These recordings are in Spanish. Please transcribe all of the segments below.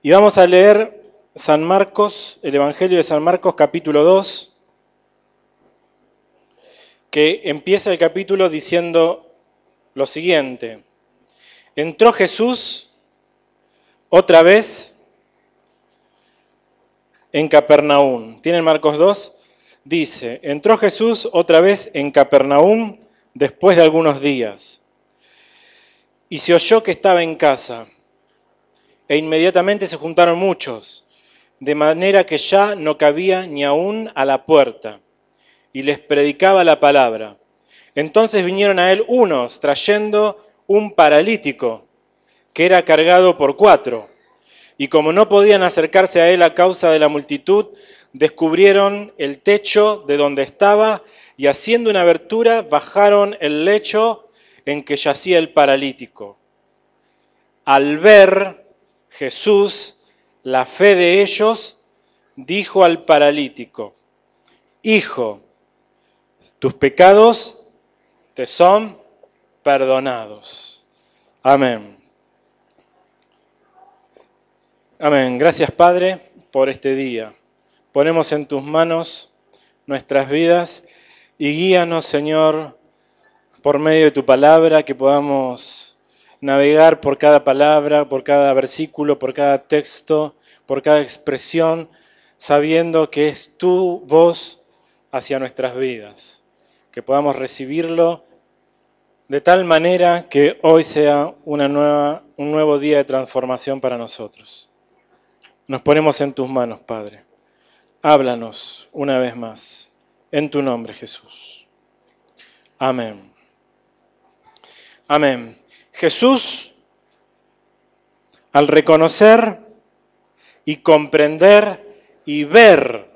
Y vamos a leer San Marcos, el Evangelio de San Marcos, capítulo 2, que empieza el capítulo diciendo lo siguiente. Entró Jesús otra vez en Capernaum. ¿Tienen Marcos 2? Dice, entró Jesús otra vez en Capernaum después de algunos días. Y se oyó que estaba en casa. E inmediatamente se juntaron muchos, de manera que ya no cabía ni aún a la puerta, y les predicaba la palabra. Entonces vinieron a él unos, trayendo un paralítico, que era cargado por 4, y como no podían acercarse a él a causa de la multitud, descubrieron el techo de donde estaba, y haciendo una abertura, bajaron el lecho en que yacía el paralítico. Al ver Jesús la fe de ellos, dijo al paralítico, Hijo, tus pecados te son perdonados. Amén. Amén. Gracias, Padre, por este día. Ponemos en tus manos nuestras vidas y guíanos, Señor, por medio de tu palabra, que podamos navegar por cada palabra, por cada versículo, por cada texto, por cada expresión, sabiendo que es tu voz hacia nuestras vidas. Que podamos recibirlo de tal manera que hoy sea un nuevo día de transformación para nosotros. Nos ponemos en tus manos, Padre. Háblanos una vez más, en tu nombre, Jesús. Amén. Amén. Jesús, al reconocer y comprender y ver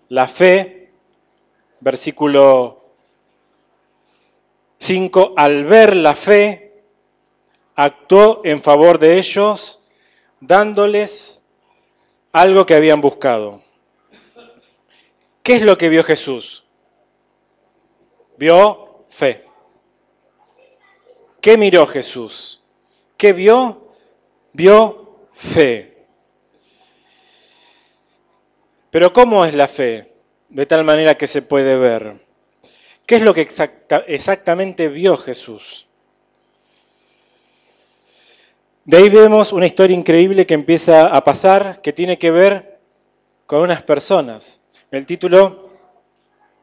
la fe, versículo 5, al ver la fe, actuó en favor de ellos, dándoles algo que habían buscado. ¿Qué es lo que vio Jesús? Vio fe. ¿Qué miró Jesús? ¿Qué vio? Vio fe. Pero ¿cómo es la fe? De tal manera que se puede ver. ¿Qué es lo que exactamente vio Jesús? De ahí vemos una historia increíble que empieza a pasar, que tiene que ver con unas personas. El título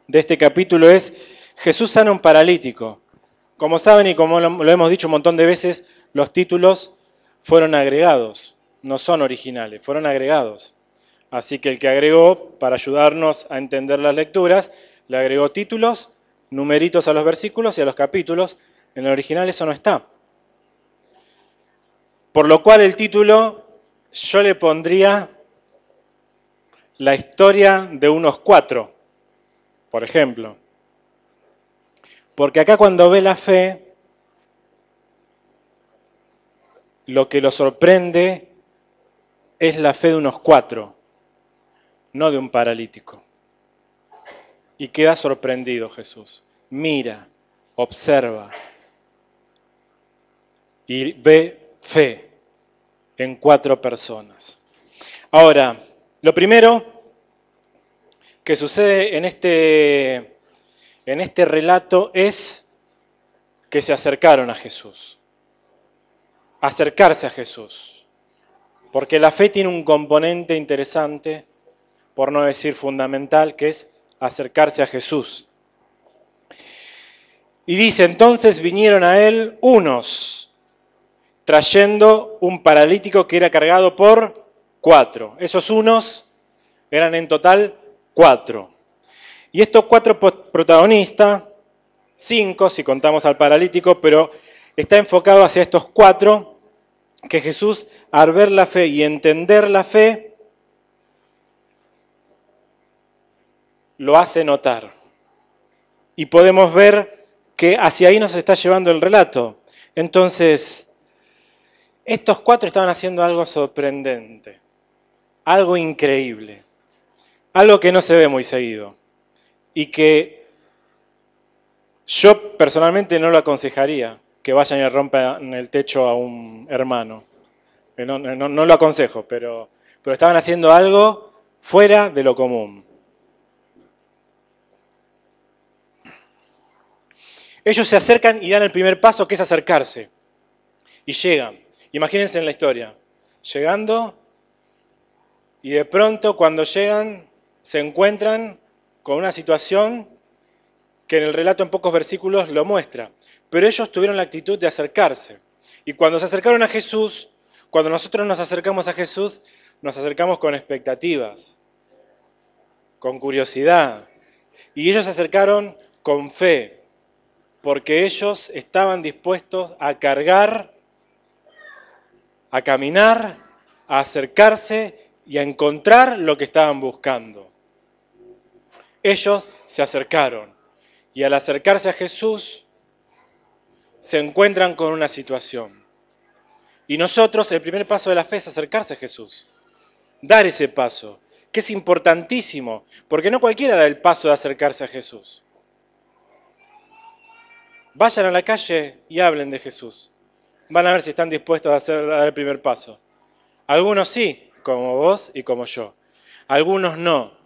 de este capítulo es Jesús sana a un paralítico. Como saben y como lo hemos dicho un montón de veces, los títulos fueron agregados, no son originales, fueron agregados. Así que el que agregó, para ayudarnos a entender las lecturas, le agregó títulos, numeritos a los versículos y a los capítulos. En el original eso no está. Por lo cual el título yo le pondría la historia de unos 4, por ejemplo. Porque acá cuando ve la fe, lo que lo sorprende es la fe de unos 4, no de un paralítico. Y queda sorprendido Jesús. Mira, observa y ve fe en 4 personas. Ahora, lo primero que sucede en este relato es que se acercaron a Jesús. Acercarse a Jesús. Porque la fe tiene un componente interesante, por no decir fundamental, que es acercarse a Jesús. Y dice, entonces vinieron a él unos, trayendo un paralítico que era cargado por 4. Esos unos eran en total 4. Y estos 4 protagonistas, 5 si contamos al paralítico, pero está enfocado hacia estos 4 que Jesús, al ver la fe y entender la fe, lo hace notar. Y podemos ver que hacia ahí nos está llevando el relato. Entonces, estos 4 estaban haciendo algo sorprendente, algo increíble, algo que no se ve muy seguido y que yo personalmente no lo aconsejaría que vayan y rompan el techo a un hermano, No lo aconsejo, pero estaban haciendo algo fuera de lo común. Ellos se acercan y dan el primer paso, que es acercarse. Y llegan. Imagínense en la historia. Llegando, y de pronto cuando llegan se encuentran con una situación que en el relato en pocos versículos lo muestra. Pero ellos tuvieron la actitud de acercarse. Y cuando se acercaron a Jesús, cuando nosotros nos acercamos a Jesús, nos acercamos con expectativas, con curiosidad. Y ellos se acercaron con fe, porque ellos estaban dispuestos a cargar, a caminar, a acercarse y a encontrar lo que estaban buscando. Ellos se acercaron y al acercarse a Jesús se encuentran con una situación. Y nosotros, el primer paso de la fe es acercarse a Jesús, dar ese paso, que es importantísimo, porque no cualquiera da el paso de acercarse a Jesús. Vayan a la calle y hablen de Jesús. Van a ver si están dispuestos a dar el primer paso. Algunos sí, como vos y como yo. Algunos no.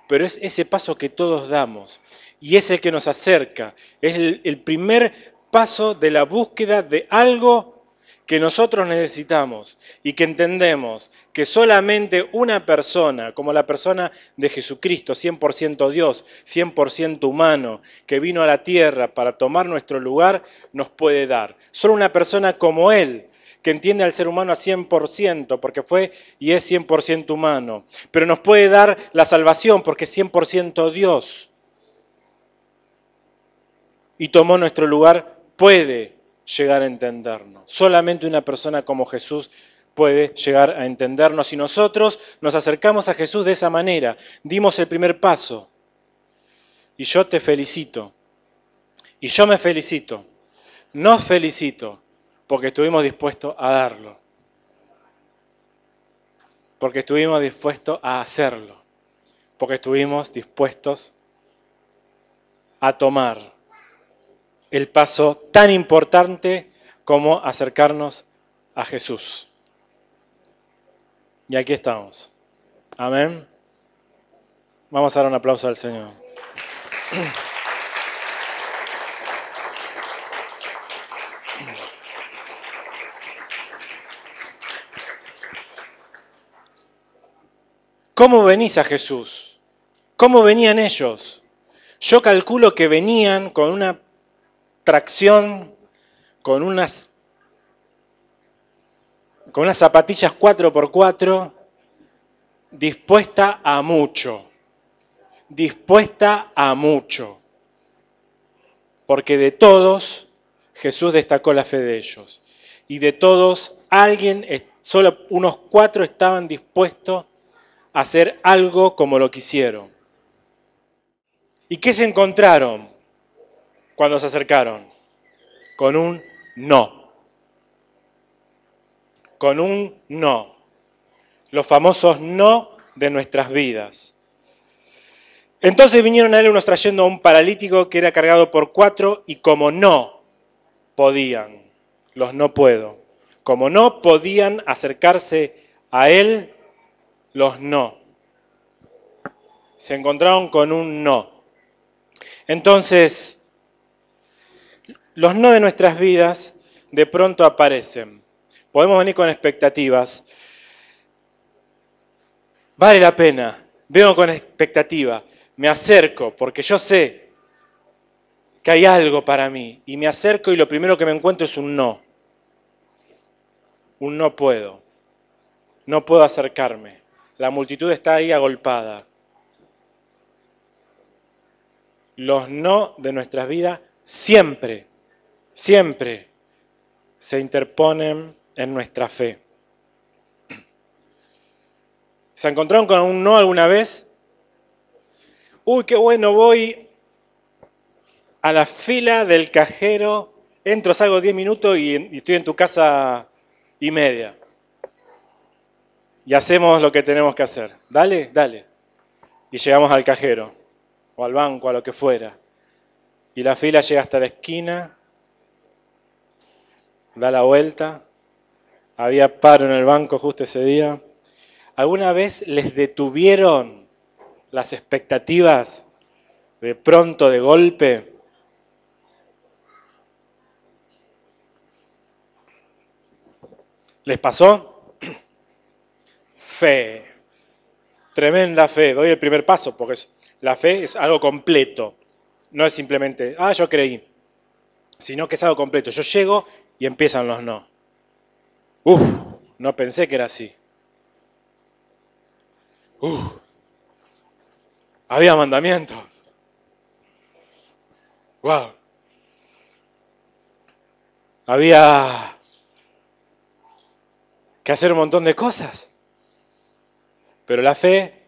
Pero es ese paso que todos damos. Y es el que nos acerca. Es el primer paso de la búsqueda de algo que nosotros necesitamos y que entendemos que solamente una persona, como la persona de Jesucristo, 100% Dios, 100% humano, que vino a la tierra para tomar nuestro lugar, nos puede dar. Solo una persona como Él, que entiende al ser humano a 100%, porque fue y es 100% humano, pero nos puede dar la salvación porque es 100% Dios. Y tomó nuestro lugar, puede llegar a entendernos. Solamente una persona como Jesús puede llegar a entendernos y nosotros nos acercamos a Jesús de esa manera. Dimos el primer paso. Y yo te felicito. Y yo me felicito. Nos felicito porque estuvimos dispuestos a darlo. Porque estuvimos dispuestos a hacerlo. Porque estuvimos dispuestos a tomar el paso tan importante como acercarnos a Jesús. Y aquí estamos. Amén. Vamos a dar un aplauso al Señor. ¿Cómo venís a Jesús? ¿Cómo venían ellos? Yo calculo que venían con una tracción, con unas zapatillas 4x4, dispuesta a mucho. Dispuesta a mucho. Porque de todos, Jesús destacó la fe de ellos. Y de todos, solo unos 4 estaban dispuestos a hacer algo como lo quisieron. ¿Y qué se encontraron cuando se acercaron? Con un no. Con un no. Los famosos no de nuestras vidas. Entonces vinieron a él unos trayendo a un paralítico que era cargado por 4 y como no podían, los no puedo, como no podían acercarse a él, los no. Se encontraron con un no. Entonces, los no de nuestras vidas de pronto aparecen. Podemos venir con expectativas. Vale la pena. Vengo con expectativa. Me acerco porque yo sé que hay algo para mí. Y me acerco y lo primero que me encuentro es un no. Un no puedo. No puedo acercarme. La multitud está ahí agolpada. Los no de nuestras vidas siempre se interponen en nuestra fe. ¿Se encontraron con un no alguna vez? Uy, qué bueno, voy a la fila del cajero, entro, salgo 10 minutos y estoy en tu casa y media. Y hacemos lo que tenemos que hacer. Dale, dale. Y llegamos al cajero, o al banco, a lo que fuera. Y la fila llega hasta la esquina, da la vuelta, Había paro en el banco justo ese día. ¿Alguna vez les detuvieron las expectativas de pronto, de golpe? ¿Les pasó? Fe. Tremenda fe. Doy el primer paso porque la fe es algo completo. No es simplemente, yo creí. Sino que es algo completo. Yo llego y empiezan los no. No pensé que era así. Había mandamientos. Wow. Había que hacer un montón de cosas. Pero la fe,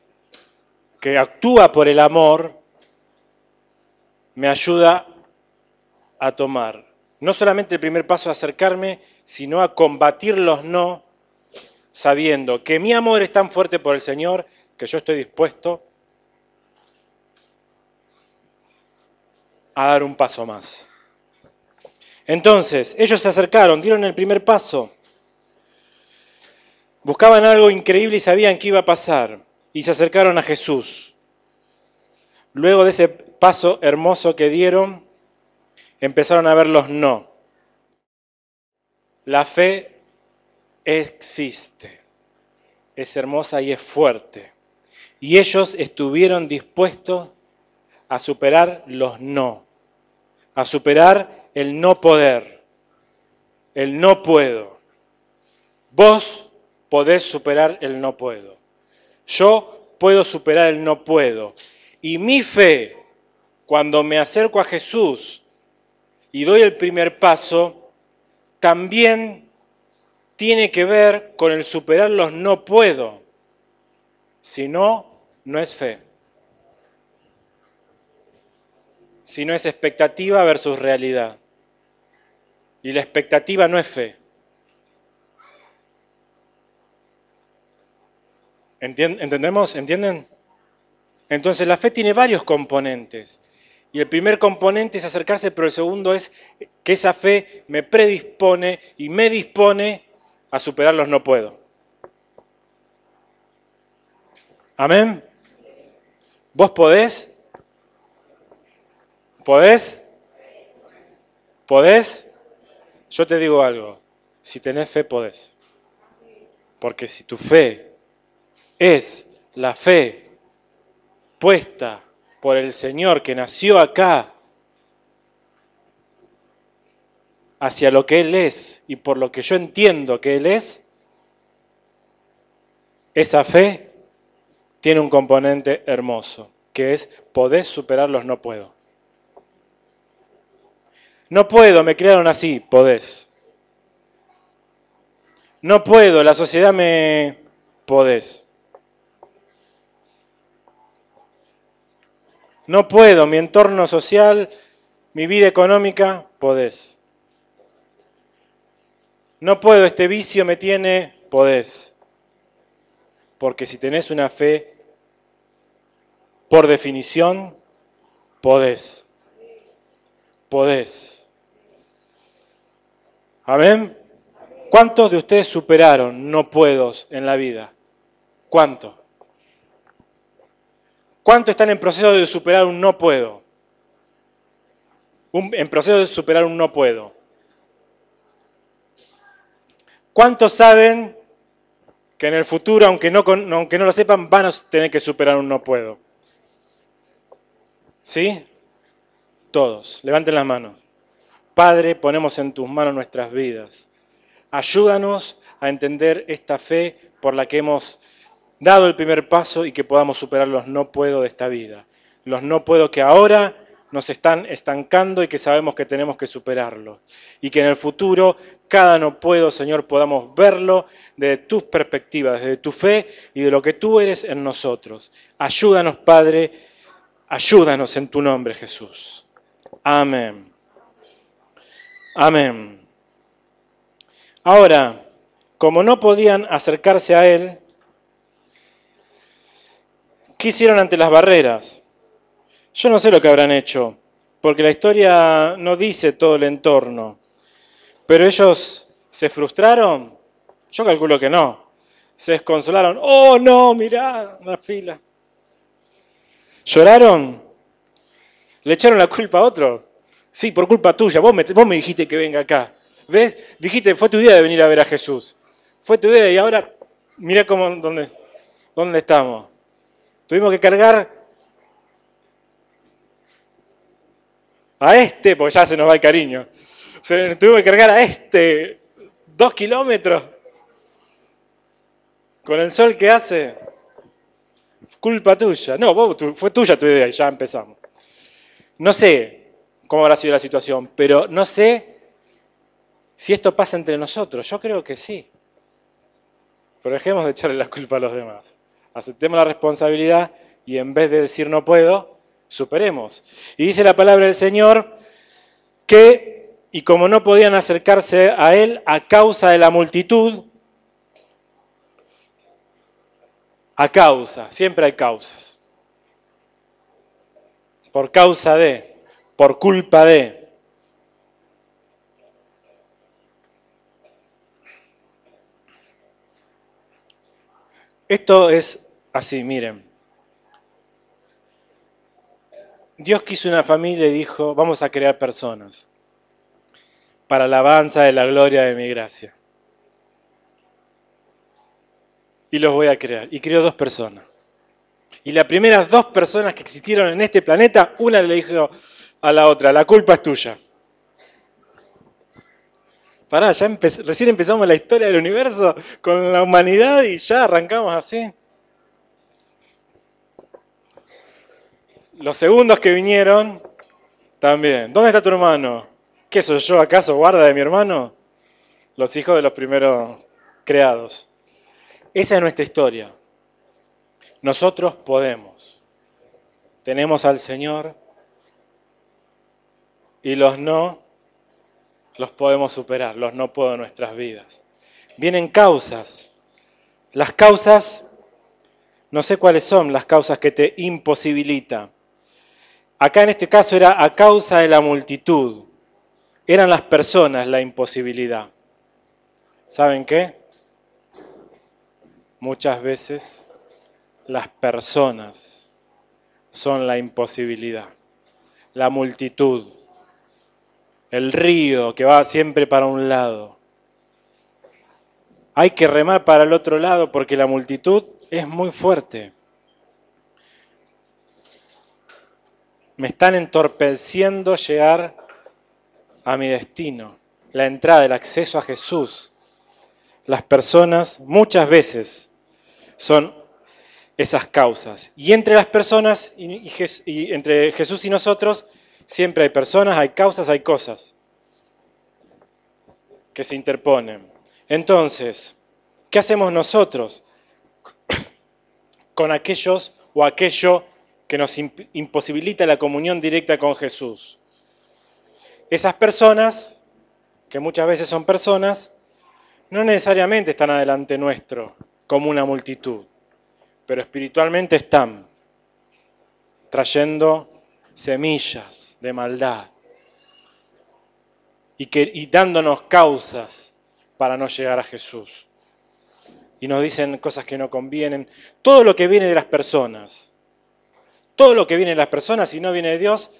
que actúa por el amor, me ayuda a tomar no solamente el primer paso a acercarme, sino a combatir los no, sabiendo que mi amor es tan fuerte por el Señor que yo estoy dispuesto a dar un paso más. Entonces, ellos se acercaron, dieron el primer paso. Buscaban algo increíble y sabían qué iba a pasar. Y se acercaron a Jesús. Luego de ese paso hermoso que dieron, empezaron a ver los no. La fe existe. Es hermosa y es fuerte. Y ellos estuvieron dispuestos a superar los no. A superar el no poder. El no puedo. Vos podés superar el no puedo. Yo puedo superar el no puedo. Y mi fe, cuando me acerco a Jesús y doy el primer paso, también tiene que ver con el superar los no puedo. Si no, no es fe. Si no es expectativa versus realidad. Y la expectativa no es fe. ¿Entendemos? ¿Entienden? Entonces la fe tiene varios componentes. Y el primer componente es acercarse, pero el segundo es que esa fe me predispone y me dispone a superar los no puedo. ¿Amén? ¿Vos podés? ¿Podés? ¿Podés? Yo te digo algo. Si tenés fe, podés. Porque si tu fe es la fe puesta por el Señor que nació acá hacia lo que Él es y por lo que yo entiendo que Él es, esa fe tiene un componente hermoso, que es podés superar los no puedo. No puedo, me criaron así, podés. No puedo, la sociedad me... podés. No puedo, mi entorno social, mi vida económica, podés. No puedo, este vicio me tiene, podés. Porque si tenés una fe, por definición, podés. Podés. ¿Amén? ¿Cuántos de ustedes superaron no puedos en la vida? ¿Cuántos? ¿Cuántos están en proceso de superar un no puedo? En proceso de superar un no puedo. ¿Cuántos saben que en el futuro, aunque no lo sepan, van a tener que superar un no puedo? ¿Sí? Todos. Levanten las manos. Padre, ponemos en tus manos nuestras vidas. Ayúdanos a entender esta fe por la que hemos dado el primer paso y que podamos superar los no puedo de esta vida. Los no puedo que ahora nos están estancando y que sabemos que tenemos que superarlos. Y que en el futuro, cada no puedo, Señor, podamos verlo desde tus perspectivas, desde tu fe y de lo que tú eres en nosotros. Ayúdanos, Padre, ayúdanos en tu nombre, Jesús. Amén. Amén. Ahora, como no podían acercarse a Él, ¿qué hicieron ante las barreras? Yo no sé lo que habrán hecho, porque la historia no dice todo el entorno. Pero ellos se frustraron, Yo calculo que no. Se desconsolaron. Oh, no, mirá, la fila. ¿Lloraron? ¿Le echaron la culpa a otro? Sí, por culpa tuya. Vos me dijiste que venga acá. ¿Ves? Dijiste, fue tu idea de venir a ver a Jesús. Fue tu idea y ahora mirá dónde estamos. Tuvimos que cargar a este, porque ya se nos va el cariño. Tuvimos que cargar a 2 kilómetros. Con el sol que hace. Culpa tuya. No, fue tuya tu idea y ya empezamos. No sé cómo habrá sido la situación, pero no sé si esto pasa entre nosotros. Yo creo que sí. Pero dejemos de echarle la culpa a los demás. Aceptemos la responsabilidad y en vez de decir no puedo, superemos. Y dice la palabra del Señor que, y como no podían acercarse a Él a causa de la multitud, siempre hay causas. Por causa de, por culpa de. Esto es así, miren. Dios quiso una familia y dijo, vamos a crear personas para la alabanza de la gloria de mi gracia. Y los voy a crear. Y creó 2 personas. Y las primeras 2 personas que existieron en este planeta, una le dijo a la otra, la culpa es tuya. Pará, recién empezamos la historia del universo con la humanidad y ya arrancamos así. Los segundos que vinieron, también. ¿Dónde está tu hermano? ¿Qué soy yo acaso, guarda de mi hermano? Los hijos de los primeros creados. Esa es nuestra historia. Nosotros podemos. Tenemos al Señor y los no los podemos superar, los no puedo en nuestras vidas. Vienen causas. Las causas, no sé cuáles son las causas que te imposibilitan. Acá en este caso era a causa de la multitud. Eran las personas la imposibilidad. ¿Saben qué? Muchas veces las personas son la imposibilidad. La multitud. El río que va siempre para un lado. Hay que remar para el otro lado porque la multitud es muy fuerte. Me están entorpeciendo llegar a mi destino. La entrada, el acceso a Jesús. Las personas muchas veces son esas causas. Y entre las personas y entre Jesús y nosotros siempre hay personas, hay causas, hay cosas que se interponen. Entonces, ¿qué hacemos nosotros con aquellos o aquello que nos imposibilita la comunión directa con Jesús? Esas personas, que muchas veces son personas, no necesariamente están adelante nuestro como una multitud, pero espiritualmente están trayendo semillas de maldad y dándonos causas para no llegar a Jesús. Y nos dicen cosas que no convienen. Todo lo que viene de las personas, todo lo que viene de las personas, si no viene de Dios,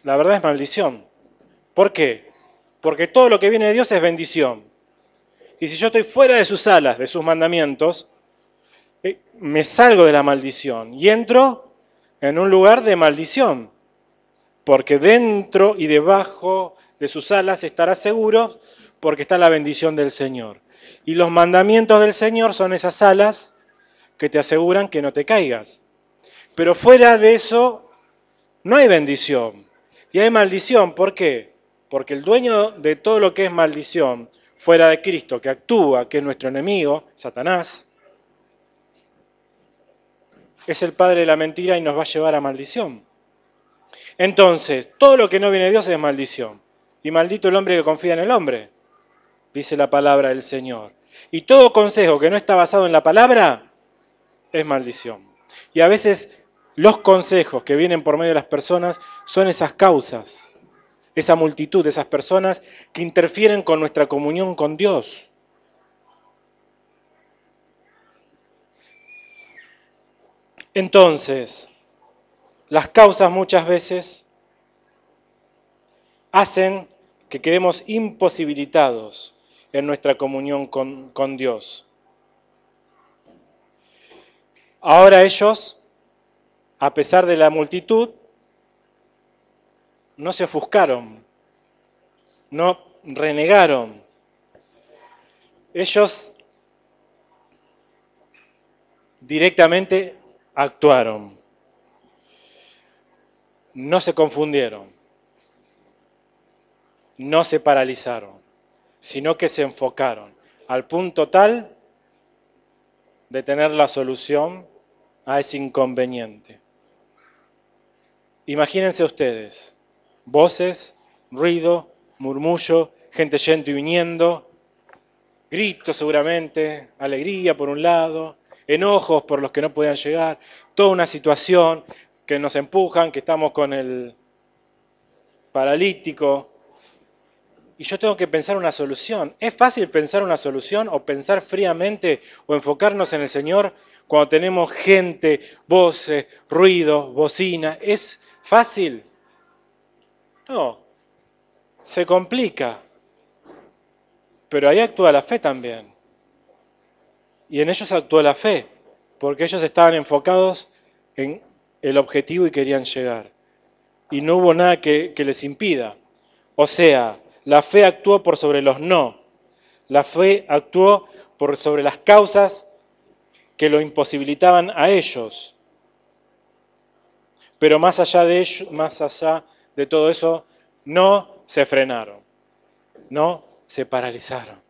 la verdad es maldición. ¿Por qué? Porque todo lo que viene de Dios es bendición. Y si yo estoy fuera de sus alas, de sus mandamientos, me salgo de la maldición y entro en un lugar de maldición. Porque dentro y debajo de sus alas estarás seguro porque está la bendición del Señor. Y los mandamientos del Señor son esas alas que te aseguran que no te caigas. Pero fuera de eso no hay bendición. Y hay maldición. ¿Por qué? Porque el dueño de todo lo que es maldición, fuera de Cristo, que actúa, que es nuestro enemigo, Satanás, es el padre de la mentira y nos va a llevar a maldición. Entonces, todo lo que no viene de Dios es maldición. Y maldito el hombre que confía en el hombre, dice la palabra del Señor. Y todo consejo que no está basado en la palabra es maldición. Y a veces los consejos que vienen por medio de las personas son esas causas, esa multitud de esas personas que interfieren con nuestra comunión con Dios. Entonces, las causas muchas veces hacen que quedemos imposibilitados en nuestra comunión con Dios. Ahora ellos, a pesar de la multitud, no se ofuscaron, no renegaron. Ellos directamente actuaron, no se confundieron, no se paralizaron, sino que se enfocaron al punto tal de tener la solución a ese inconveniente. Imagínense ustedes, voces, ruido, murmullo, gente yendo y viniendo, gritos seguramente, alegría por un lado, enojos por los que no podían llegar, toda una situación que nos empujan, que estamos con el paralítico, y yo tengo que pensar una solución. ¿Es fácil pensar una solución o pensar fríamente o enfocarnos en el Señor cuando tenemos gente, voces, ruido, bocina? ¿Es fácil? No, se complica. Pero ahí actúa la fe también. Y en ellos actuó la fe, porque ellos estaban enfocados en el objetivo y querían llegar. Y no hubo nada que les impida. O sea, la fe actuó por sobre los no. La fe actuó por sobre las causas que lo imposibilitaban a ellos. Pero más allá de ello, más allá de todo eso, no se frenaron, no se paralizaron.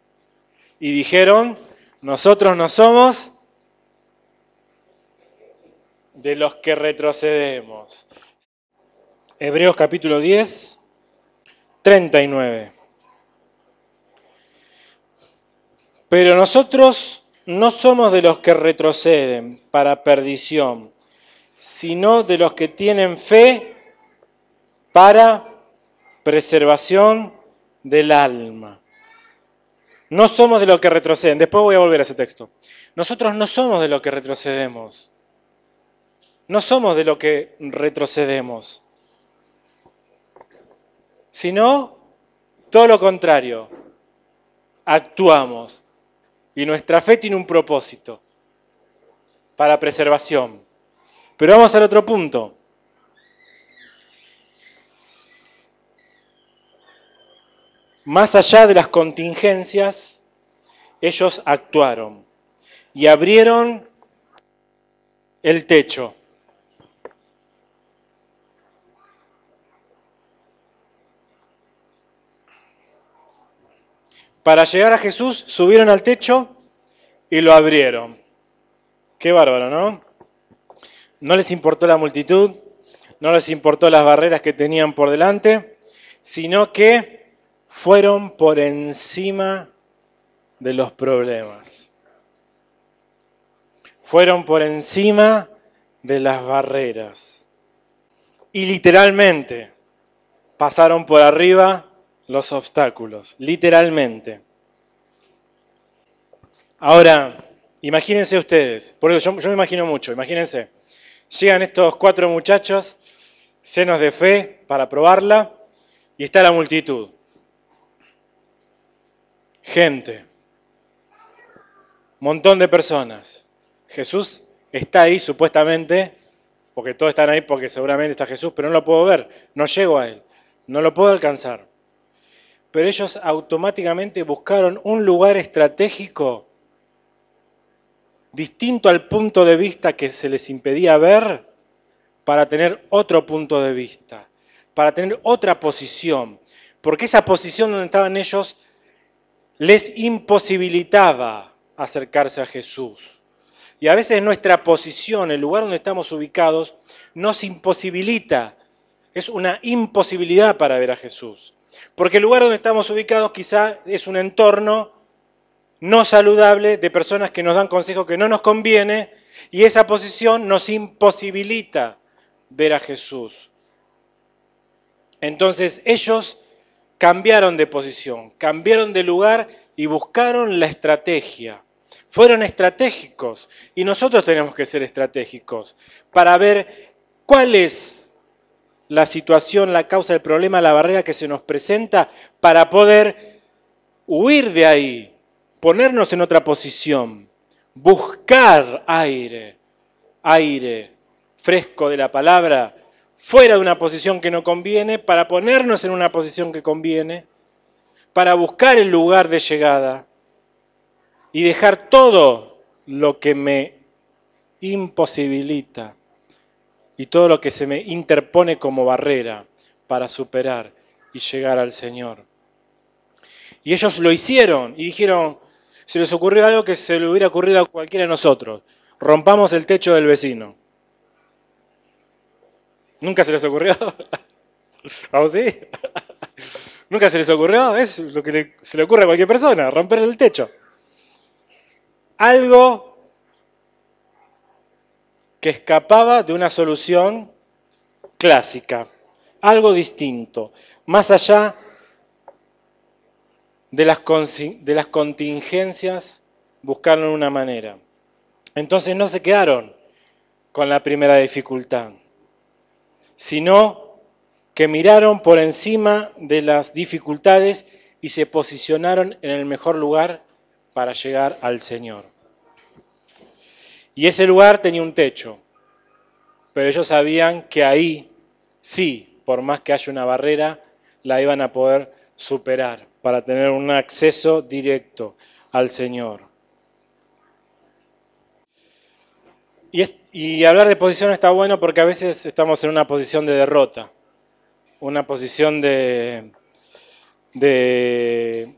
Y dijeron, nosotros no somos de los que retrocedemos. Hebreos capítulo 10, 39. Pero nosotros no somos de los que retroceden para perdición, sino de los que tienen fe para preservación del alma. No somos de los que retroceden. Después voy a volver a ese texto. Nosotros no somos de los que retrocedemos. No somos de los que retrocedemos. Sino todo lo contrario. Actuamos. Y nuestra fe tiene un propósito para preservación. Pero vamos al otro punto. Más allá de las contingencias, ellos actuaron y abrieron el techo. Para llegar a Jesús, subieron al techo y lo abrieron. Qué bárbaro, ¿no? No les importó la multitud, no les importó las barreras que tenían por delante, sino que fueron por encima de los problemas. Fueron por encima de las barreras. Y literalmente pasaron por arriba los obstáculos, literalmente. Ahora, imagínense ustedes, por eso yo me imagino mucho, imagínense, llegan estos 4 muchachos llenos de fe para probarla y está la multitud. Gente, montón de personas. Jesús está ahí supuestamente, porque todos están ahí porque seguramente está Jesús, pero no lo puedo ver, no llego a Él, no lo puedo alcanzar. Pero ellos automáticamente buscaron un lugar estratégico distinto al punto de vista que se les impedía ver para tener otro punto de vista, para tener otra posición, porque esa posición donde estaban ellos les imposibilitaba acercarse a Jesús. Y a veces nuestra posición, el lugar donde estamos ubicados, nos imposibilita, es una imposibilidad para ver a Jesús. Porque el lugar donde estamos ubicados quizá es un entorno no saludable de personas que nos dan consejos que no nos conviene y esa posición nos imposibilita ver a Jesús. Entonces ellos cambiaron de posición, cambiaron de lugar y buscaron la estrategia. Fueron estratégicos y nosotros tenemos que ser estratégicos para ver cuál es la situación, la causa del problema, la barrera que se nos presenta para poder huir de ahí, ponernos en otra posición, buscar aire fresco de la palabra, fuera de una posición que no conviene, para ponernos en una posición que conviene, para buscar el lugar de llegada y dejar todo lo que me imposibilita y todo lo que se me interpone como barrera para superar y llegar al Señor. Y ellos lo hicieron y dijeron, se les ocurrió algo que se le hubiera ocurrido a cualquiera de nosotros. Rompamos el techo del vecino. ¿Nunca se les ocurrió? ¿A vos sí? ¿Nunca se les ocurrió? Es lo que se le ocurre a cualquier persona, romper el techo. Algo que escapaba de una solución clásica, algo distinto, más allá de las contingencias, buscaron una manera. Entonces no se quedaron con la primera dificultad, sino que miraron por encima de las dificultades y se posicionaron en el mejor lugar para llegar al Señor. Y ese lugar tenía un techo, pero ellos sabían que ahí sí, por más que haya una barrera, la iban a poder superar para tener un acceso directo al Señor. Y hablar de posición está bueno porque a veces estamos en una posición de derrota, una posición de que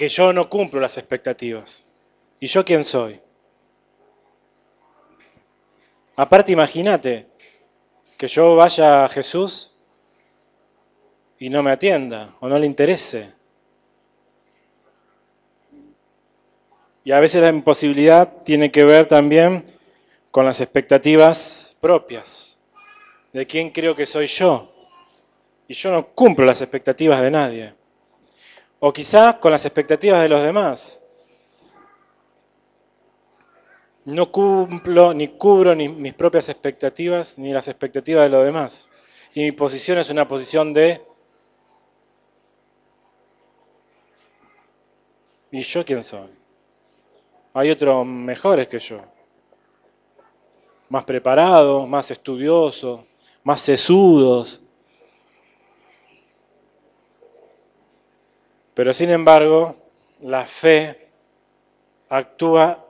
yo no cumplo las expectativas. ¿Y yo quién soy? Aparte, imagínate que yo vaya a Jesús y no me atienda o no le interese. Y a veces la imposibilidad tiene que ver también con las expectativas propias. ¿De quién creo que soy yo? Y yo no cumplo las expectativas de nadie. O quizás con las expectativas de los demás. No cumplo ni cubro ni mis propias expectativas ni las expectativas de los demás. Y mi posición es una posición de... ¿Y yo quién soy? Hay otros mejores que yo. Más preparados, más estudiosos, más sesudos. Pero sin embargo, la fe actúa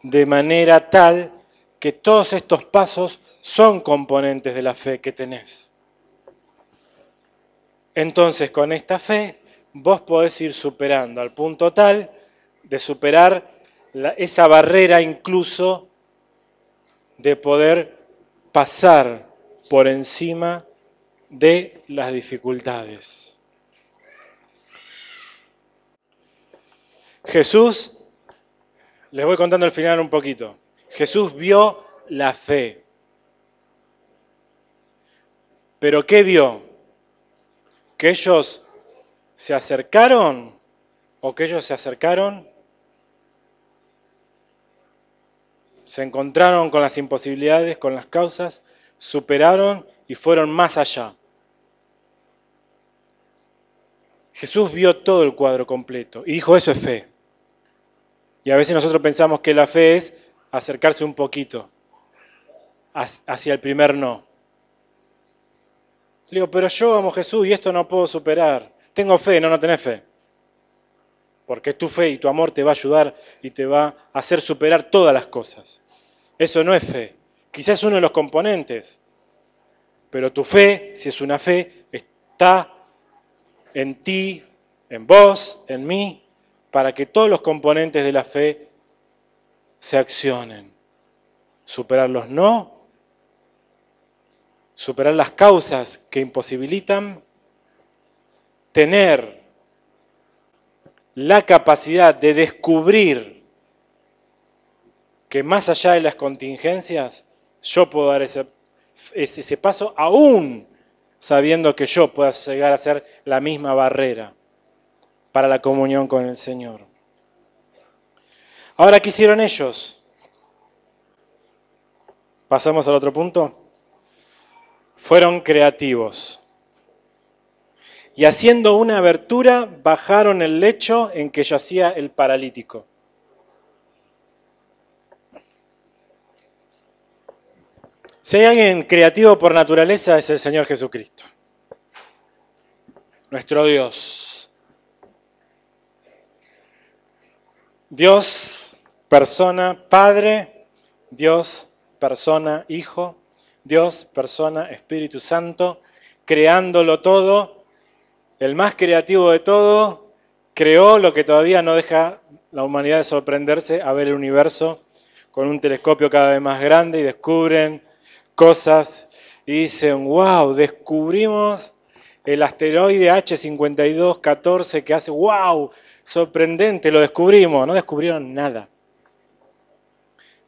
de manera tal que todos estos pasos son componentes de la fe que tenés. Entonces, con esta fe, vos podés ir superando al punto tal de superar esa barrera incluso de poder pasar por encima de las dificultades. Jesús, les voy contando al final un poquito. Jesús vio la fe. ¿Pero qué vio? ¿Que ellos se acercaron? ¿O que ellos se acercaron? Se encontraron con las imposibilidades, con las causas, superaron y fueron más allá. Jesús vio todo el cuadro completo y dijo, eso es fe. Y a veces nosotros pensamos que la fe es acercarse un poquito hacia el primer no. Le digo, pero yo amo a Jesús y esto no puedo superar. Tengo fe, no tenés fe. Porque tu fe y tu amor te va a ayudar y te va a hacer superar todas las cosas. Eso no es fe. Quizás es uno de los componentes. Pero tu fe, si es una fe, está en ti, en vos, en mí, para que todos los componentes de la fe se accionen. Superar los no, superar las causas que imposibilitan, tener la capacidad de descubrir que más allá de las contingencias, yo puedo dar ese paso, aún sabiendo que yo pueda llegar a ser la misma barrera para la comunión con el Señor. Ahora, ¿qué hicieron ellos? Pasamos al otro punto. Fueron creativos. Y haciendo una abertura, bajaron el lecho en que yacía el paralítico. Si hay alguien creativo por naturaleza, es el Señor Jesucristo. Nuestro Dios. Dios, persona, Padre. Dios, persona, Hijo. Dios, persona, Espíritu Santo. Creándolo todo. El más creativo de todo. Creó lo que todavía no deja la humanidad de sorprenderse a ver el universo con un telescopio cada vez más grande y descubren cosas y dicen, wow, descubrimos el asteroide H5214 que hace, wow, sorprendente, lo descubrimos. No descubrieron nada.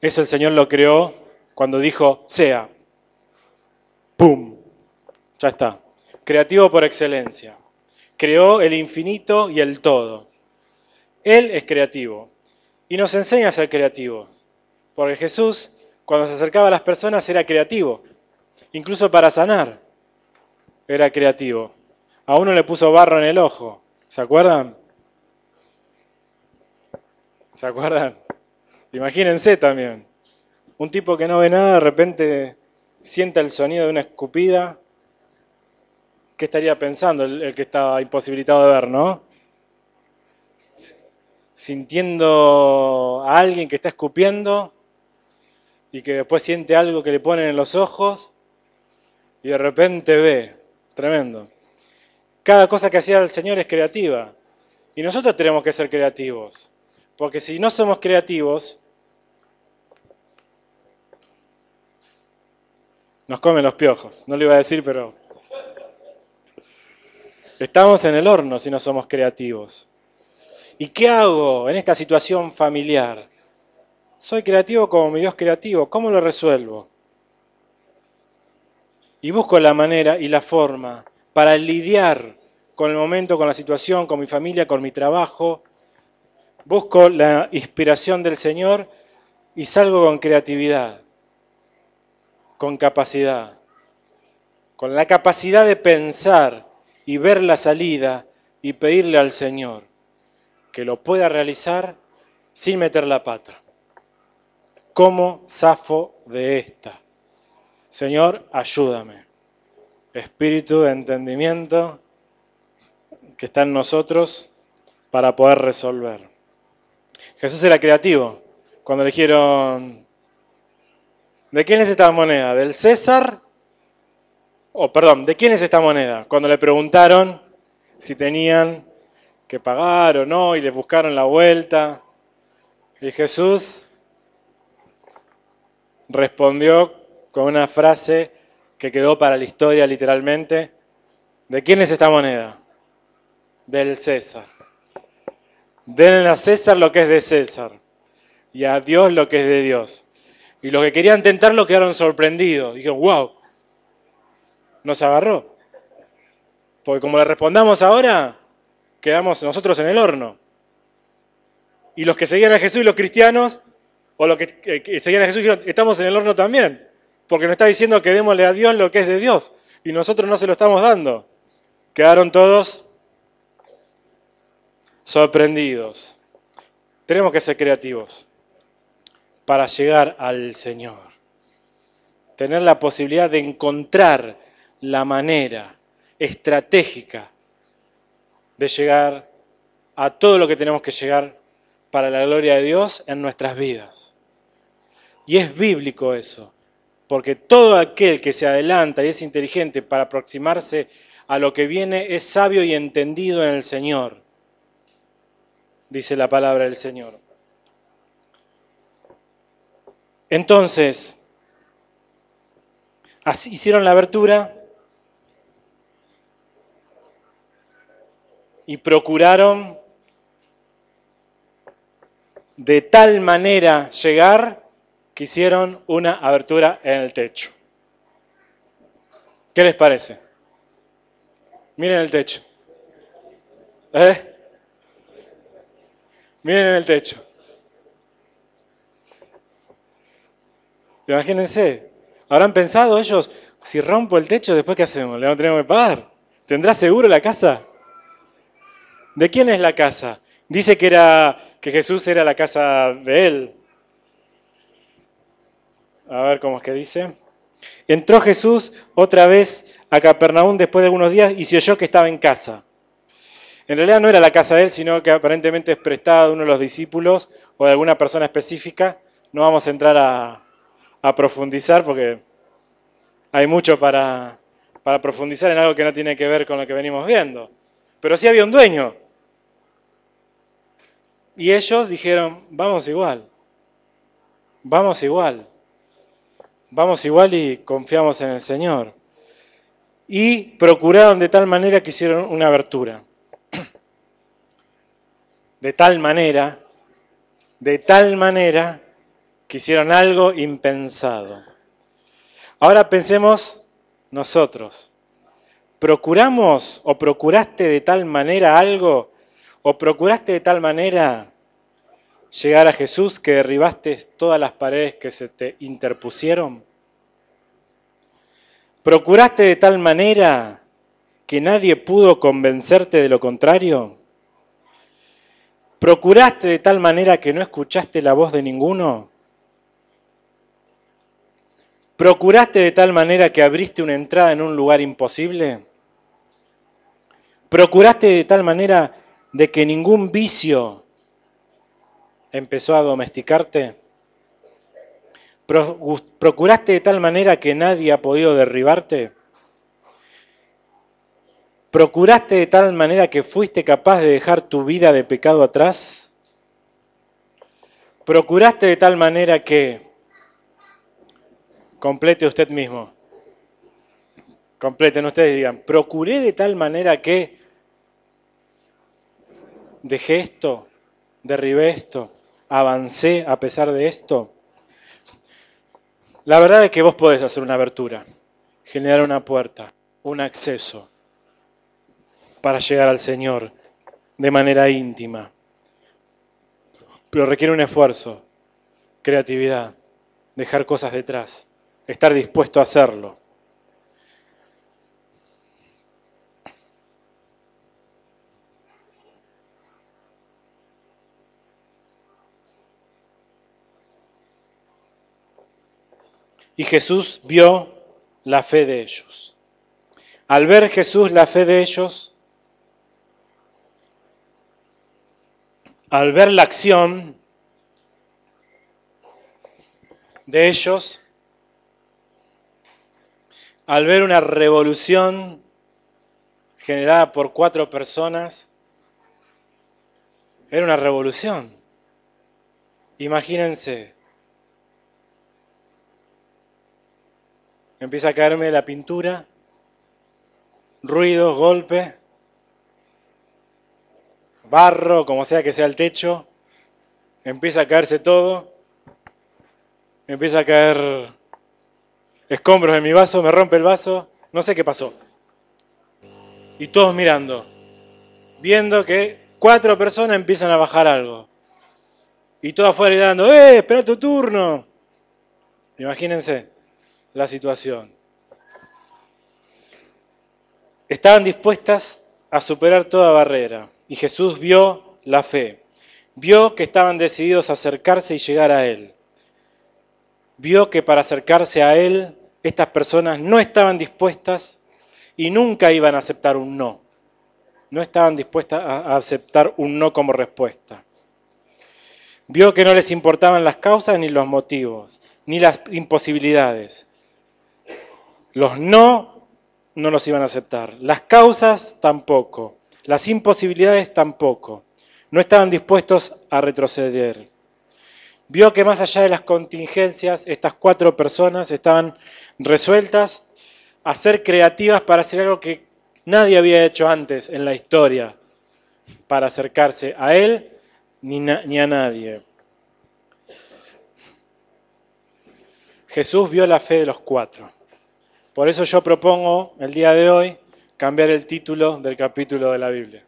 Eso el Señor lo creó cuando dijo, sea. ¡Pum! Ya está. Creativo por excelencia. Creó el infinito y el todo. Él es creativo. Y nos enseña a ser creativos. Porque Jesús, cuando se acercaba a las personas, era creativo. Incluso para sanar, era creativo. A uno le puso barro en el ojo. ¿Se acuerdan? ¿Se acuerdan? Imagínense también. Un tipo que no ve nada, de repente sienta el sonido de una escupida. ¿Qué estaría pensando el que estaba imposibilitado de ver, no? Sintiendo a alguien que está escupiendo y que después siente algo que le ponen en los ojos y de repente ve. Tremendo. Cada cosa que hacía el Señor es creativa. Y nosotros tenemos que ser creativos. Porque si no somos creativos, nos comen los piojos. No lo iba a decir, pero estamos en el horno si no somos creativos. ¿Y qué hago en esta situación familiar? Soy creativo como mi Dios creativo. ¿Cómo lo resuelvo? Y busco la manera y la forma para lidiar con el momento, con la situación, con mi familia, con mi trabajo. Busco la inspiración del Señor y salgo con creatividad, con capacidad, con la capacidad de pensar y ver la salida y pedirle al Señor que lo pueda realizar sin meter la pata. ¿Cómo zafo de esta? Señor, ayúdame. Espíritu de entendimiento que está en nosotros para poder resolver. Jesús era creativo. Cuando le dijeron, ¿de quién es esta moneda? ¿Del César? ¿De quién es esta moneda? Cuando le preguntaron si tenían que pagar o no y le buscaron la vuelta. Y Jesús respondió con una frase que quedó para la historia literalmente. ¿De quién es esta moneda? Del César. Denle a César lo que es de César y a Dios lo que es de Dios. Y los que querían tentarlo quedaron sorprendidos. Dijeron, wow, nos agarró. Porque como le respondamos ahora, quedamos nosotros en el horno. Y los que seguían a Jesús y los cristianos, o los que seguían a Jesús, dijeron, estamos en el horno también. Porque nos está diciendo que démosle a Dios lo que es de Dios. Y nosotros no se lo estamos dando. Quedaron todos sorprendidos. Tenemos que ser creativos para llegar al Señor. Tener la posibilidad de encontrar la manera estratégica de llegar a todo lo que tenemos que llegar para la gloria de Dios en nuestras vidas. Y es bíblico eso, porque todo aquel que se adelanta y es inteligente para aproximarse a lo que viene es sabio y entendido en el Señor, dice la palabra del Señor. Entonces, así hicieron la abertura y procuraron de tal manera llegar que hicieron una abertura en el techo. ¿Qué les parece? Miren el techo. Miren el techo. Pero imagínense, ¿habrán pensado ellos, si rompo el techo, después qué hacemos? ¿Le vamos a tener que pagar? ¿Tendrá seguro la casa? ¿De quién es la casa? Dice que Jesús era la casa de él. A ver cómo es que dice. Entró Jesús otra vez a Capernaum después de algunos días y se oyó que estaba en casa. En realidad no era la casa de él, sino que aparentemente es prestada de uno de los discípulos o de alguna persona específica. No vamos a entrar a profundizar porque hay mucho para profundizar en algo que no tiene que ver con lo que venimos viendo. Pero sí había un dueño. Y ellos dijeron, vamos igual. Vamos igual. Vamos igual y confiamos en el Señor. Y procuraron de tal manera que hicieron una abertura. De tal manera que hicieron algo impensado. Ahora pensemos nosotros. ¿Procuramos o procuraste de tal manera algo? ¿O procuraste de tal manera llegar a Jesús que derribaste todas las paredes que se te interpusieron? ¿Procuraste de tal manera que nadie pudo convencerte de lo contrario? ¿Procuraste de tal manera que no escuchaste la voz de ninguno? ¿Procuraste de tal manera que abriste una entrada en un lugar imposible? ¿Procuraste de tal manera de que ningún vicio empezó a domesticarte? ¿Procuraste de tal manera que nadie ha podido derribarte? ¿Procuraste de tal manera que fuiste capaz de dejar tu vida de pecado atrás? ¿Procuraste de tal manera que... Complete usted mismo. Completen ustedes y digan, procuré de tal manera que dejé esto, derribé esto, avancé a pesar de esto. La verdad es que vos podés hacer una abertura, generar una puerta, un acceso para llegar al Señor de manera íntima. Pero requiere un esfuerzo, creatividad, dejar cosas detrás, estar dispuesto a hacerlo. Y Jesús vio la fe de ellos. Al ver Jesús la fe de ellos, al ver la acción de ellos, al ver una revolución generada por 4 personas, era una revolución. Imagínense, empieza a caerme la pintura, ruidos, golpes, barro, como sea que sea el techo, empieza a caerse todo, empieza a caer escombros en mi vaso, me rompe el vaso, no sé qué pasó. Y todos mirando, viendo que 4 personas empiezan a bajar algo. Y todos afuera gritando, espera tu turno. Imagínense la situación. Estaban dispuestas a superar toda barrera. Y Jesús vio la fe. Vio que estaban decididos a acercarse y llegar a Él. Vio que para acercarse a Él, estas personas no estaban dispuestas y nunca iban a aceptar un no. No estaban dispuestas a aceptar un no como respuesta. Vio que no les importaban las causas ni los motivos, ni las imposibilidades. Los no los iban a aceptar. Las causas tampoco. Las imposibilidades tampoco. No estaban dispuestos a retroceder. Vio que más allá de las contingencias, estas 4 personas estaban resueltas a ser creativas para hacer algo que nadie había hecho antes en la historia, para acercarse a Él ni a nadie. Jesús vio la fe de los 4. Por eso yo propongo el día de hoy cambiar el título del capítulo de la Biblia.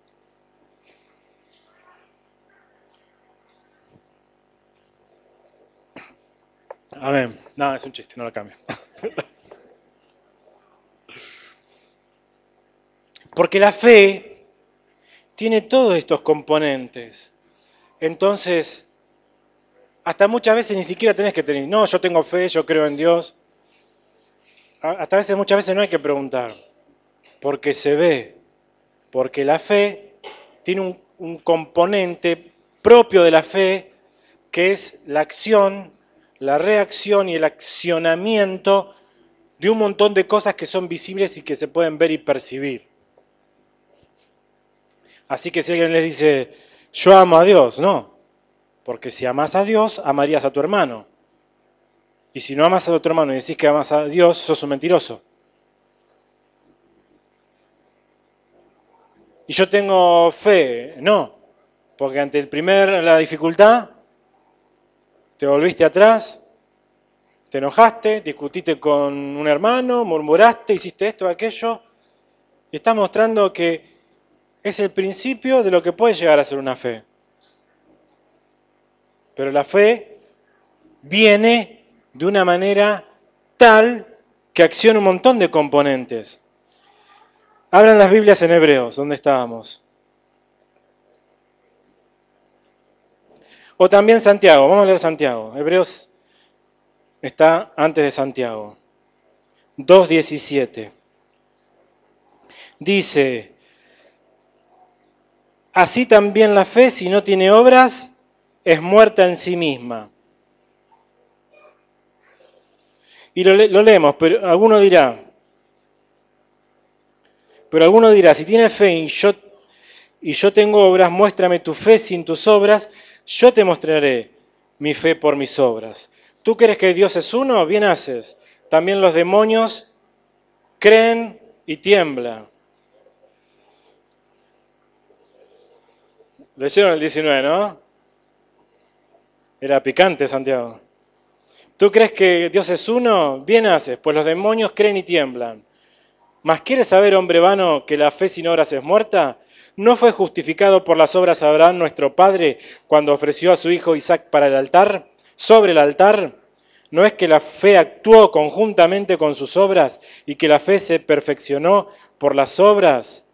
Amén. No, es un chiste, no lo cambio. Porque la fe tiene todos estos componentes. Entonces, hasta muchas veces ni siquiera tenés que tener, no, yo tengo fe, yo creo en Dios. Hasta muchas veces no hay que preguntar, porque se ve, porque la fe tiene un componente propio de la fe, que es la acción, la reacción y el accionamiento de un montón de cosas que son visibles y que se pueden ver y percibir. Así que si alguien les dice, yo amo a Dios, no, porque si amas a Dios, amarías a tu hermano. Y si no amas a tu hermano y decís que amas a Dios, sos un mentiroso. Y yo tengo fe, no, porque ante la dificultad, te volviste atrás, te enojaste, discutiste con un hermano, murmuraste, hiciste esto, aquello, y está mostrando que es el principio de lo que puede llegar a ser una fe. Pero la fe viene de una manera tal que acciona un montón de componentes. Abran las Biblias en Hebreos, ¿dónde estábamos? O también Santiago, vamos a leer Santiago. Hebreos está antes de Santiago. 2:17. Dice, así también la fe, si no tiene obras, es muerta en sí misma. Y lo leemos, pero alguno dirá, si tienes fe y yo tengo obras, muéstrame tu fe sin tus obras, yo te mostraré mi fe por mis obras. ¿Tú crees que Dios es uno? Bien haces. También los demonios creen y tiemblan. Leyeron el 19, ¿no? Era picante, Santiago. ¿Tú crees que Dios es uno? Bien haces, pues los demonios creen y tiemblan. ¿Mas quieres saber, hombre vano, que la fe sin obras es muerta? ¿No fue justificado por las obras Abraham, nuestro padre, cuando ofreció a su hijo Isaac para el altar? Sobre el altar. ¿No es que la fe actuó conjuntamente con sus obras y que la fe se perfeccionó por las obras?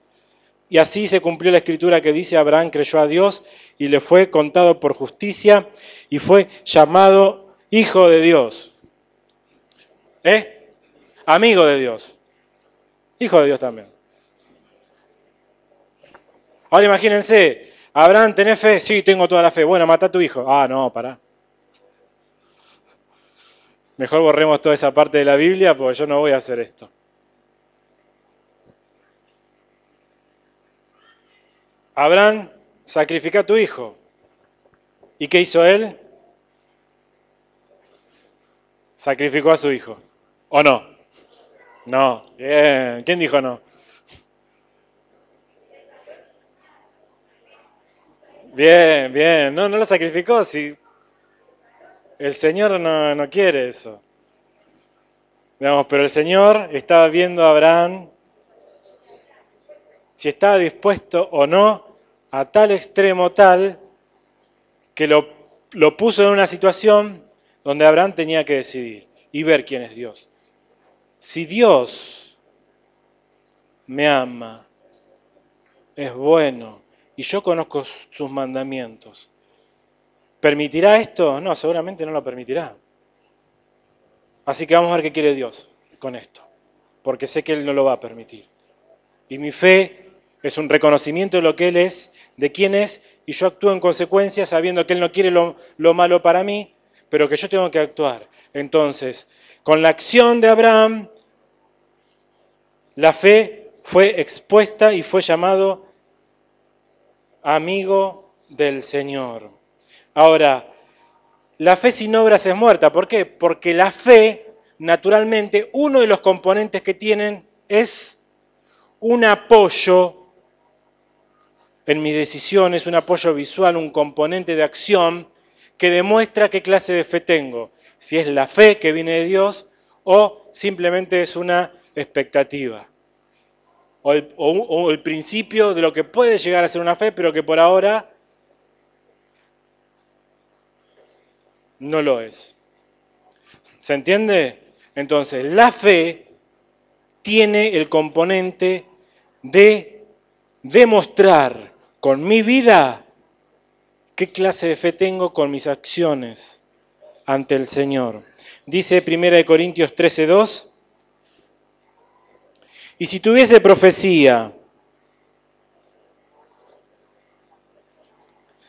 Y así se cumplió la escritura que dice, Abraham creyó a Dios y le fue contado por justicia y fue llamado hijo de Dios. Amigo de Dios. Hijo de Dios también. Ahora imagínense, Abraham, ¿tenés fe? Sí, tengo toda la fe. Bueno, mata a tu hijo. Ah, no, pará. Mejor borremos toda esa parte de la Biblia porque yo no voy a hacer esto. Abraham, sacrifica a tu hijo. ¿Y qué hizo él? Sacrificó a su hijo. ¿O no? No. Bien. ¿Quién dijo no? Bien, bien. No, no lo sacrificó. Si el Señor no quiere eso. Digamos, pero el Señor estaba viendo a Abraham si estaba dispuesto o no a tal extremo tal que lo puso en una situación donde Abraham tenía que decidir y ver quién es Dios. Si Dios me ama, es bueno y yo conozco sus mandamientos, ¿permitirá esto? No, seguramente no lo permitirá. Así que vamos a ver qué quiere Dios con esto, porque sé que Él no lo va a permitir. Y mi fe es un reconocimiento de lo que Él es, de quién es, y yo actúo en consecuencia sabiendo que Él no quiere lo malo para mí, pero que yo tengo que actuar. Entonces, con la acción de Abraham, la fe fue expuesta y fue llamado amigo del Señor. Ahora, la fe sin obras es muerta. ¿Por qué? Porque la fe, naturalmente, uno de los componentes que tienen es un apoyo en mis decisiones, un apoyo visual, un componente de acción que demuestra qué clase de fe tengo. Si es la fe que viene de Dios o simplemente es una expectativa. O el principio de lo que puede llegar a ser una fe, pero que por ahora no lo es. ¿Se entiende? Entonces, la fe tiene el componente de demostrar con mi vida qué clase de fe tengo con mis acciones ante el Señor. Dice 1 Corintios 13:2, y si tuviese profecía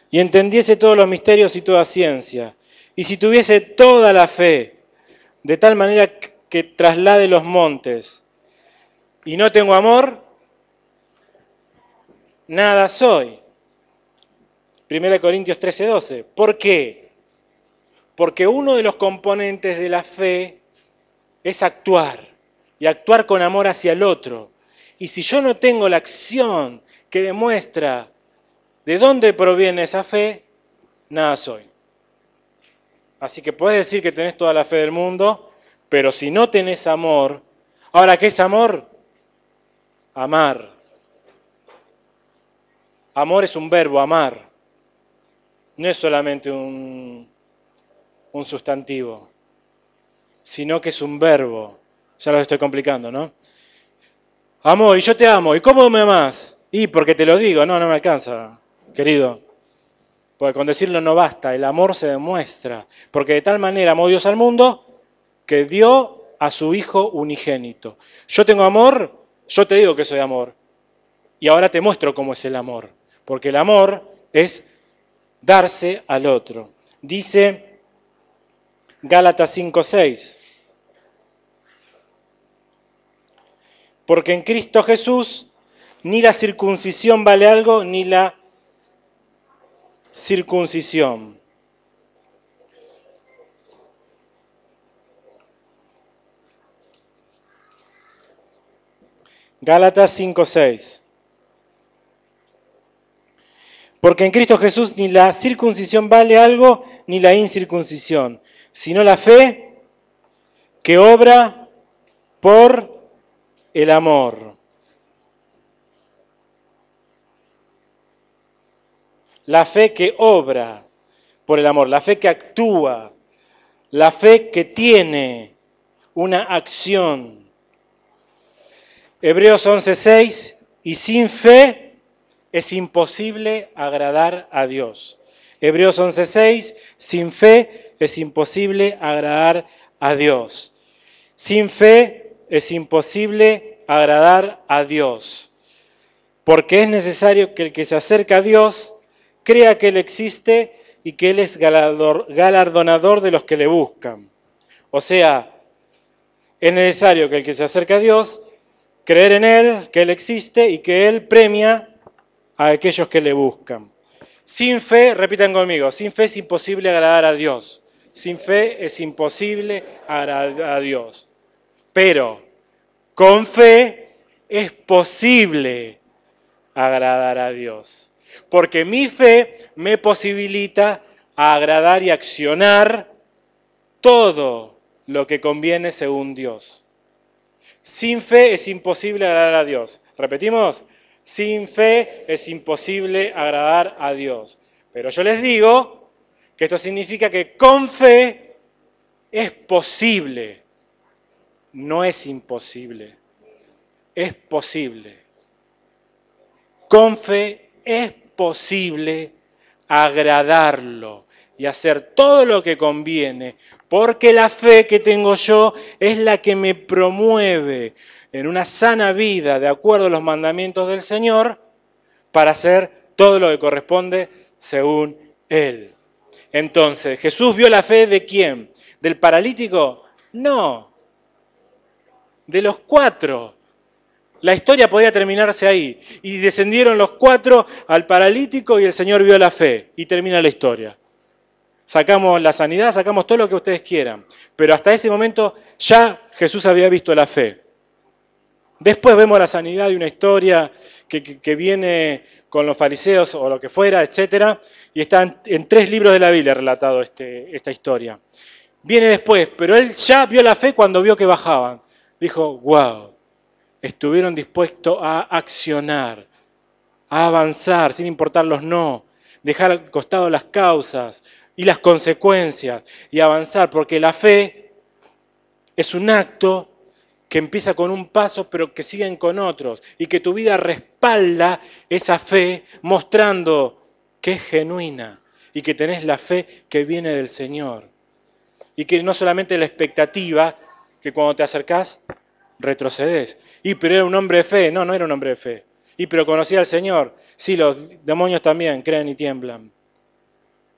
y entendiese todos los misterios y toda ciencia, y si tuviese toda la fe, de tal manera que traslade los montes, y no tengo amor, nada soy. 1 Corintios 13:12. ¿Por qué? Porque uno de los componentes de la fe es actuar, y actuar con amor hacia el otro. Y si yo no tengo la acción que demuestra de dónde proviene esa fe, nada soy. Así que puedes decir que tenés toda la fe del mundo, pero si no tenés amor, ¿ahora qué es amor? Amar. Amor es un verbo, amar. No es solamente un sustantivo, sino que es un verbo. Ya lo estoy complicando, ¿no? Amor, y yo te amo. ¿Y cómo me amás? Y porque te lo digo. No me alcanza, querido. Porque con decirlo no basta. El amor se demuestra. Porque de tal manera amó Dios al mundo que dio a su Hijo unigénito. Yo tengo amor, yo te digo que soy amor. Y ahora te muestro cómo es el amor. Porque el amor es darse al otro. Dice Gálatas 5:6. Porque en Cristo Jesús ni la circuncisión vale algo, ni la circuncisión. Gálatas 5:6. Porque en Cristo Jesús ni la circuncisión vale algo, ni la incircuncisión, sino la fe que obra por el amor. La fe que obra por el amor, la fe que actúa, la fe que tiene una acción. Hebreos 11:6, y sin fe es imposible agradar a Dios. Hebreos 11:6, sin fe es imposible agradar a Dios. Sin fe es imposible agradar a Dios, porque es necesario que el que se acerca a Dios crea que Él existe y que Él es galardonador de los que le buscan. O sea, es necesario que el que se acerca a Dios, creer en Él, que Él existe y que Él premia a aquellos que le buscan. Sin fe, repitan conmigo, sin fe es imposible agradar a Dios. Sin fe es imposible agradar a Dios. Pero con fe es posible agradar a Dios. Porque mi fe me posibilita agradar y accionar todo lo que conviene según Dios. Sin fe es imposible agradar a Dios. ¿Repetimos? Sin fe es imposible agradar a Dios. Pero yo les digo que esto significa que con fe es posible. No es imposible, es posible. Con fe es posible agradarlo y hacer todo lo que conviene, porque la fe que tengo yo es la que me promueve en una sana vida de acuerdo a los mandamientos del Señor para hacer todo lo que corresponde según Él. Entonces, ¿Jesús vio la fe de quién? ¿Del paralítico? No. De los 4. La historia podía terminarse ahí. Y descendieron los 4 al paralítico y el Señor vio la fe. Y termina la historia. Sacamos la sanidad, sacamos todo lo que ustedes quieran. Pero hasta ese momento ya Jesús había visto la fe. Después vemos la sanidad de una historia que viene con los fariseos o lo que fuera, etc. Y está en 3 libros de la Biblia relatado esta historia. Viene después, pero él ya vio la fe cuando vio que bajaban. Dijo, wow, estuvieron dispuestos a accionar, a avanzar, sin importar los no, dejar al costado las causas y las consecuencias y avanzar, porque la fe es un acto que empieza con un paso, pero que siguen con otros, y que tu vida respalda esa fe, mostrando que es genuina, y que tenés la fe que viene del Señor. Y que no solamente la expectativa, que cuando te acercás, retrocedes. Y pero era un hombre de fe. No, no era un hombre de fe. Y pero conocía al Señor. Sí, los demonios también creen y tiemblan.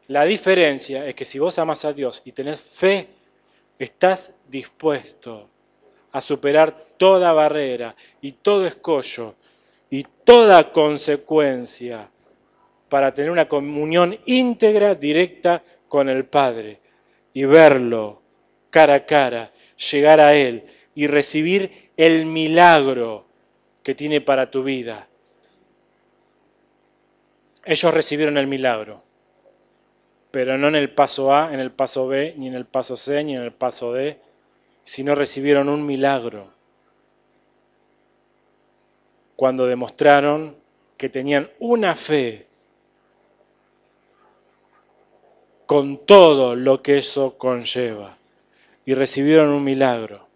La diferencia es que si vos amás a Dios y tenés fe, estás dispuesto a superar toda barrera y todo escollo y toda consecuencia para tener una comunión íntegra, directa con el Padre y verlo cara a cara, llegar a Él y recibir el milagro que tiene para tu vida. Ellos recibieron el milagro, pero no en el paso A, en el paso B, ni en el paso C, ni en el paso D, sino recibieron un milagro cuando demostraron que tenían una fe con todo lo que eso conlleva, y recibieron un milagro.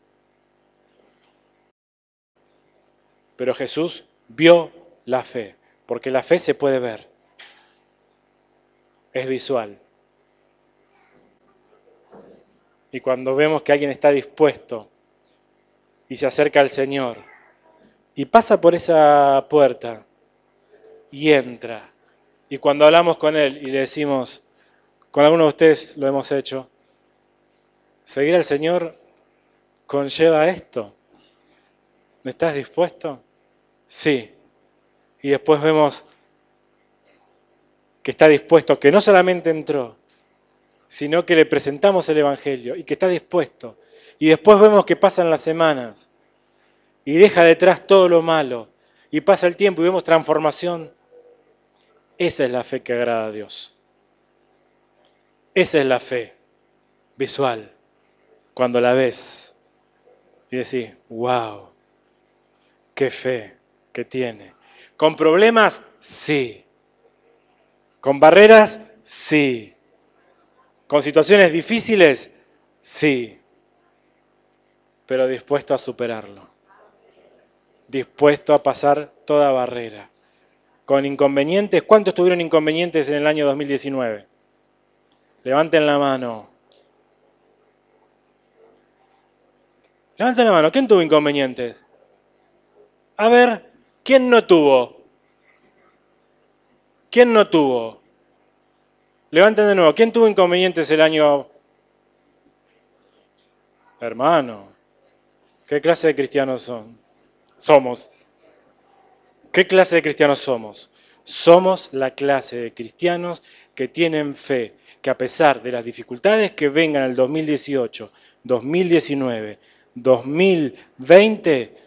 Pero Jesús vio la fe, porque la fe se puede ver, es visual. Y cuando vemos que alguien está dispuesto y se acerca al Señor y pasa por esa puerta y entra, y cuando hablamos con Él y le decimos, con algunos de ustedes lo hemos hecho, seguir al Señor conlleva esto. ¿Estás dispuesto? Sí. Y después vemos que está dispuesto, que no solamente entró, sino que le presentamos el Evangelio y que está dispuesto. Y después vemos que pasan las semanas y deja detrás todo lo malo y pasa el tiempo y vemos transformación. Esa es la fe que agrada a Dios. Esa es la fe visual. Cuando la ves y decís, wow, qué fe que tiene. ¿Con problemas? Sí. ¿Con barreras? Sí. ¿Con situaciones difíciles? Sí. Pero dispuesto a superarlo. Dispuesto a pasar toda barrera. ¿Con inconvenientes? ¿Cuántos tuvieron inconvenientes en el año 2019? Levanten la mano. Levanten la mano. ¿Quién tuvo inconvenientes? A ver, ¿quién no tuvo? ¿Quién no tuvo? Levanten de nuevo. ¿Quién tuvo inconvenientes el año? Hermano, ¿qué clase de cristianos son? Somos. ¿Qué clase de cristianos somos? Somos la clase de cristianos que tienen fe, que a pesar de las dificultades que vengan en el 2018, 2019, 2020,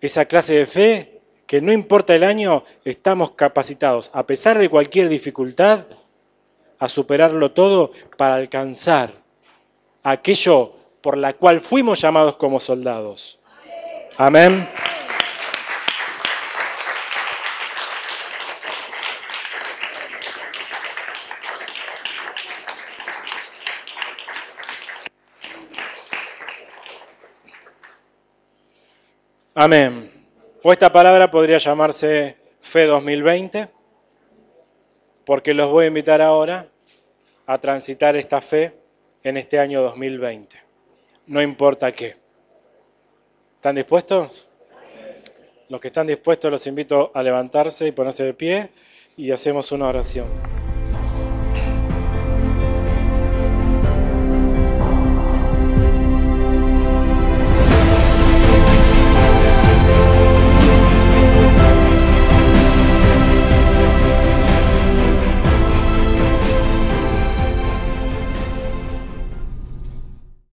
esa clase de fe que no importa el año, estamos capacitados, a pesar de cualquier dificultad, a superarlo todo para alcanzar aquello por la cual fuimos llamados como soldados. Amén. Amén. O esta palabra podría llamarse Fe 2020, porque los voy a invitar ahora a transitar esta fe en este año 2020. No importa qué. ¿Están dispuestos? Los que están dispuestos los invito a levantarse y ponerse de pie y hacemos una oración.